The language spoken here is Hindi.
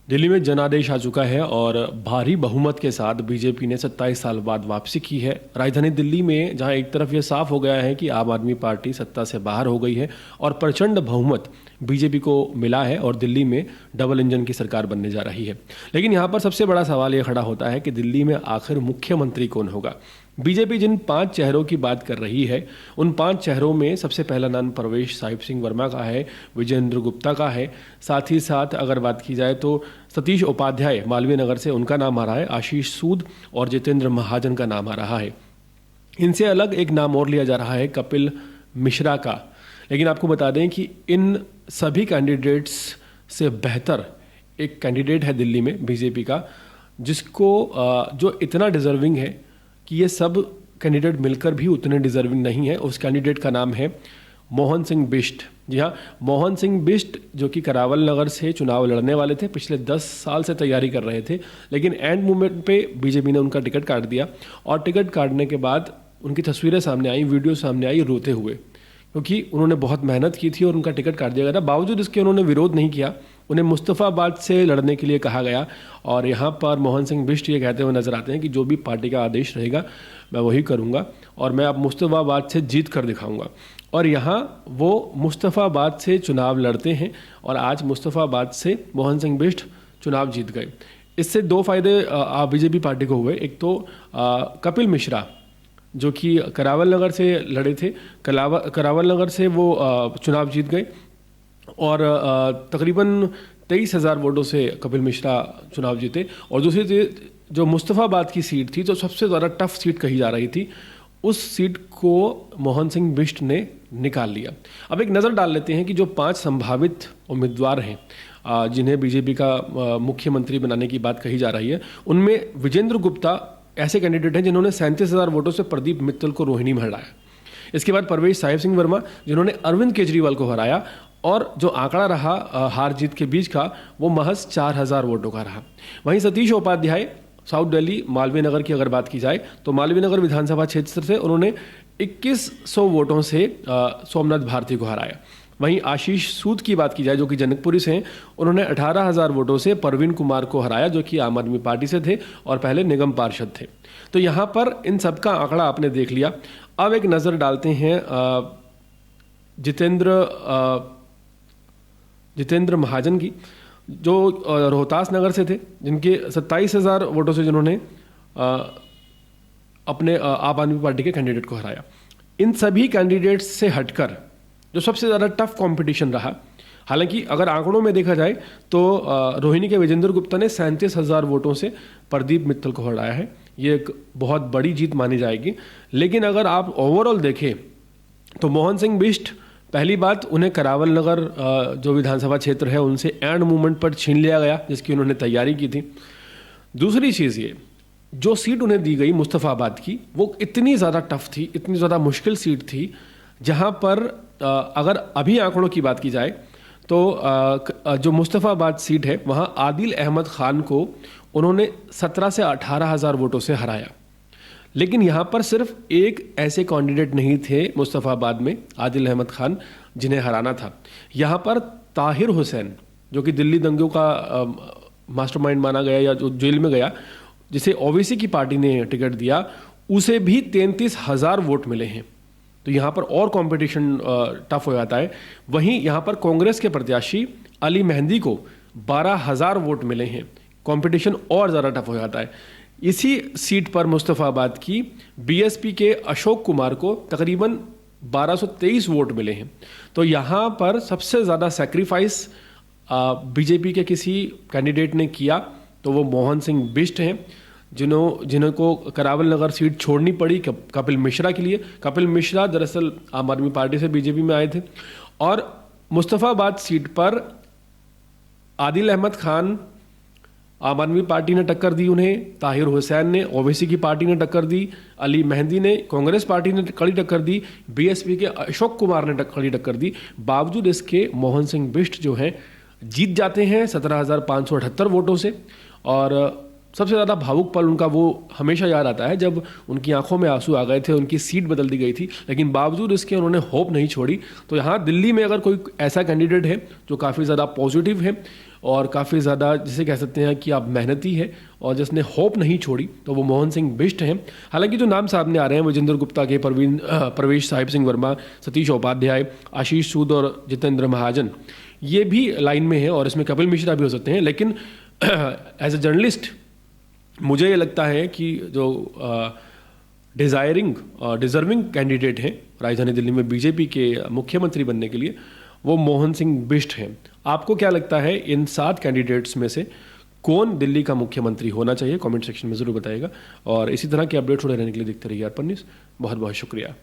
दिल्ली में जनादेश आ चुका है और भारी बहुमत के साथ बीजेपी ने 27 साल बाद वापसी की है। राजधानी दिल्ली में जहां एक तरफ ये साफ हो गया है कि आम आदमी पार्टी सत्ता से बाहर हो गई है और प्रचंड बहुमत बीजेपी को मिला है और दिल्ली में डबल इंजन की सरकार बनने जा रही है। लेकिन यहाँ पर सबसे बड़ा सवाल ये खड़ा होता है कि दिल्ली में आखिर मुख्यमंत्री कौन होगा। बीजेपी जिन 5 चेहरों की बात कर रही है उन 5 चेहरों में सबसे पहला नाम परवेश साहिब सिंह वर्मा का है, विजेंद्र गुप्ता का है। साथ ही साथ अगर बात की जाए तो सतीश उपाध्याय मालवीय नगर से उनका नाम आ रहा है, आशीष सूद और जितेंद्र महाजन का नाम आ रहा है। इनसे अलग एक नाम और लिया जा रहा है कपिल मिश्रा का। लेकिन आपको बता दें कि इन सभी कैंडिडेट्स से बेहतर एक कैंडिडेट है दिल्ली में बीजेपी का, जिसको जो इतना डिजर्विंग है कि ये सब कैंडिडेट मिलकर भी उतने डिजर्विंग नहीं है। उस कैंडिडेट का नाम है मोहन सिंह बिष्ट। जी हाँ, मोहन सिंह बिष्ट जो कि करावल नगर से चुनाव लड़ने वाले थे, पिछले 10 साल से तैयारी कर रहे थे, लेकिन एंड मोमेंट पे बीजेपी ने उनका टिकट काट दिया और टिकट काटने के बाद उनकी तस्वीरें सामने आई, वीडियो सामने आई रोते हुए, क्योंकि उन्होंने बहुत मेहनत की थी और उनका टिकट काट दिया गया था। बावजूद इसके उन्होंने विरोध नहीं किया, उन्हें मुस्तफ़ाबाद से लड़ने के लिए कहा गया और यहाँ पर मोहन सिंह बिष्ट ये कहते हुए नजर आते हैं कि जो भी पार्टी का आदेश रहेगा मैं वही करूँगा और मैं अब मुस्तफ़ाबाद से जीत कर दिखाऊँगा। और यहाँ वो मुस्तफ़ाबाद से चुनाव लड़ते हैं और आज मुस्तफ़ाबाद से मोहन सिंह बिष्ट चुनाव जीत गए। इससे 2 फायदे बीजेपी पार्टी को हुए। एक तो कपिल मिश्रा जो कि करावल नगर से लड़े थे, करावल नगर से वो चुनाव जीत गए और तकरीबन 23,000 वोटों से कपिल मिश्रा चुनाव जीते। और दूसरी जो मुस्तफ़ाबाद की सीट थी, जो सबसे ज़्यादा टफ सीट कही जा रही थी, उस सीट को मोहन सिंह बिष्ट ने निकाल लिया। अब एक नज़र डाल लेते हैं कि जो 5 संभावित उम्मीदवार हैं जिन्हें बीजेपी का मुख्यमंत्री बनाने की बात कही जा रही है, उनमें विजेंद्र गुप्ता ऐसे कैंडिडेट हैं जिन्होंने 37,000 वोटों से प्रदीप मित्तल को रोहिणी में हराया। इसके बाद परवेश साहिब सिंह वर्मा जिन्होंने अरविंद केजरीवाल को हराया और जो आंकड़ा रहा हार जीत के बीच का वो महज 4,000 वोटों का रहा। वहीं सतीश उपाध्याय साउथ दिल्ली मालवीय नगर की अगर बात की जाए तो मालवीय नगर विधानसभा क्षेत्र से उन्होंने 2100 वोटों से सोमनाथ भारती को हराया। वहीं आशीष सूद की बात की जाए जो कि जनकपुरी से हैं, उन्होंने 18,000 वोटों से परवीन कुमार को हराया जो कि आम आदमी पार्टी से थे और पहले निगम पार्षद थे। तो यहाँ पर इन सबका आंकड़ा आपने देख लिया। अब एक नज़र डालते हैं जितेंद्र महाजन की, जो रोहतास नगर से थे, जिनके 27,000 वोटों से जिन्होंने अपने आम आदमी पार्टी के कैंडिडेट को हराया। इन सभी कैंडिडेट्स से हटकर जो सबसे ज़्यादा टफ कंपटीशन रहा, हालांकि अगर आंकड़ों में देखा जाए तो रोहिणी के विजेंद्र गुप्ता ने 37,000 वोटों से प्रदीप मित्तल को हराया है। ये एक बहुत बड़ी जीत मानी जाएगी। लेकिन अगर आप ओवरऑल देखें तो मोहन सिंह बिष्ट, पहली बात, उन्हें करावल नगर जो विधानसभा क्षेत्र है उनसे एंड मूवमेंट पर छीन लिया गया जिसकी उन्होंने तैयारी की थी। दूसरी चीज़ ये, जो सीट उन्हें दी गई मुस्तफ़ाबाद की, वो इतनी ज़्यादा टफ थी, इतनी ज़्यादा मुश्किल सीट थी, जहाँ पर अगर अभी आंकड़ों की बात की जाए तो जो मुस्तफ़ाबाद सीट है वहाँ आदिल अहमद खान को उन्होंने 17 से 18,000 वोटों से हराया। लेकिन यहाँ पर सिर्फ एक ऐसे कैंडिडेट नहीं थे मुस्तफ़ाबाद में, आदिल अहमद खान, जिन्हें हराना था। यहाँ पर ताहिर हुसैन जो कि दिल्ली दंगों का मास्टरमाइंड माना गया या जो जेल में गया, जिसे ओवैसी की पार्टी ने टिकट दिया, उसे भी 33,000 वोट मिले हैं। तो यहाँ पर और कंपटीशन टफ हो जाता है। वहीं यहाँ पर कांग्रेस के प्रत्याशी अली मेहंदी को 12,000 वोट मिले हैं, कंपटीशन और ज़्यादा टफ हो जाता है। इसी सीट पर मुस्तफ़ाबाद की बीएसपी के अशोक कुमार को तकरीबन 1223 वोट मिले हैं। तो यहाँ पर सबसे ज़्यादा सैक्रिफाइस बीजेपी के किसी कैंडिडेट ने किया तो वो मोहन सिंह बिष्ट हैं, जिनको करावल नगर सीट छोड़नी पड़ी कपिल मिश्रा के लिए। कपिल मिश्रा दरअसल आम आदमी पार्टी से बीजेपी में आए थे। और मुस्तफ़ाबाद सीट पर आदिल अहमद खान, आम आदमी पार्टी ने टक्कर दी उन्हें, ताहिर हुसैन ने ओवैसी की पार्टी ने टक्कर दी, अली मेहंदी ने कांग्रेस पार्टी ने कड़ी टक्कर दी, बीएसपी के अशोक कुमार ने कड़ी टक्कर दी। बावजूद इसके मोहन सिंह बिष्ट जो हैं जीत जाते हैं 17,578 वोटों से। और सबसे ज़्यादा भावुक पल उनका वो हमेशा याद आता है जब उनकी आंखों में आंसू आ गए थे, उनकी सीट बदल दी गई थी, लेकिन बावजूद इसके उन्होंने होप नहीं छोड़ी। तो यहाँ दिल्ली में अगर कोई ऐसा कैंडिडेट है जो काफ़ी ज़्यादा पॉजिटिव है और काफ़ी ज़्यादा जिसे कह सकते हैं कि आप मेहनती है और जिसने होप नहीं छोड़ी तो वो मोहन सिंह बिष्ट हैं। हालांकि जो नाम सामने आ रहे हैं विजेंद्र गुप्ता के, प्रवेश साहिब सिंह वर्मा, सतीश उपाध्याय, आशीष सूद और जितेंद्र महाजन, ये भी लाइन में है और इसमें कपिल मिश्रा भी हो सकते हैं। लेकिन एज ए जर्नलिस्ट मुझे ये लगता है कि जो डिजर्विंग कैंडिडेट हैं राजधानी दिल्ली में बीजेपी के मुख्यमंत्री बनने के लिए, वो मोहन सिंह बिष्ट हैं। आपको क्या लगता है इन 7 कैंडिडेट्स में से कौन दिल्ली का मुख्यमंत्री होना चाहिए? कमेंट सेक्शन में ज़रूर बताइएगा और इसी तरह के अपडेट्स होते रहने के लिए देखते रहिए अर्पण न्यूज़। बहुत बहुत शुक्रिया।